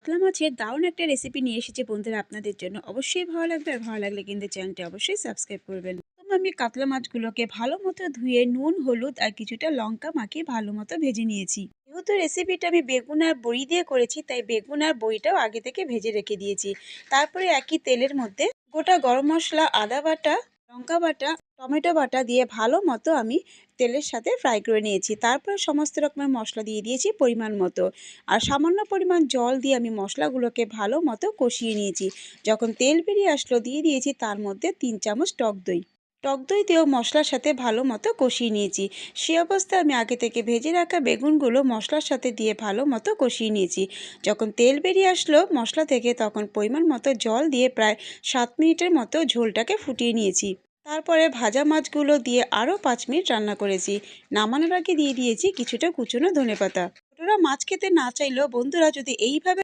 কাতলা মাছের দারুণ একটা রেসিপি নিয়ে এসেছি বন্ধুরা আপনাদের জন্য। অবশ্যই ভালো লাগবে, আর ভালো লাগলে কিন্তু চ্যানেলটি অবশ্যই সাবস্ক্রাইব করবেন। প্রথমে আমি কাতলা মাছগুলোকে ভালো মতো ধুয়ে নুন, হলুদ আর কিছুটা লঙ্কা মাখিয়ে ভালো মতো ভেজে নিয়েছি। যেহেতু রেসিপিটা আমি বেগুন আর বড়ি দিয়ে করেছি, তাই বেগুন আর বড়িটাও আগে থেকে ভেজে রেখে দিয়েছি। তারপরে একই তেলের মধ্যে গোটা গরম মশলা, আদা বাটা, লঙ্কা বাটা, টমেটো বাটা দিয়ে ভালো মতো আমি তেলের সাথে ফ্রাই করে নিয়েছি। তারপরে সমস্ত রকমের মশলা দিয়ে দিয়েছি পরিমাণ মতো, আর সামান্য পরিমাণ জল দিয়ে আমি মশলাগুলোকে ভালো মতো কষিয়ে নিয়েছি। যখন তেল বেরিয়ে আসলো দিয়ে দিয়েছি তার মধ্যে 3 চামচ টক দই। টক দই দিয়েও মশলার সাথে ভালো মতো কষিয়ে নিয়েছি। সে অবস্থায় আমি আগে থেকে ভেজে রাখা বেগুনগুলো মশলার সাথে দিয়ে ভালো মতো কষিয়ে নিয়েছি। যখন তেল বেরিয়ে আসলো মশলা থেকে তখন পরিমাণ মতো জল দিয়ে প্রায় 7 মিনিটের মতো ঝোলটাকে ফুটিয়ে নিয়েছি। তারপরে ভাজা মাছগুলো দিয়ে আরও 5 মিনিট রান্না করেছি। নামানোর আগে দিয়ে দিয়েছি কিছুটা কুচনো ধনেপাতা। ছোটরা মাছ খেতে না চাইলেও বন্ধুরা যদি এইভাবে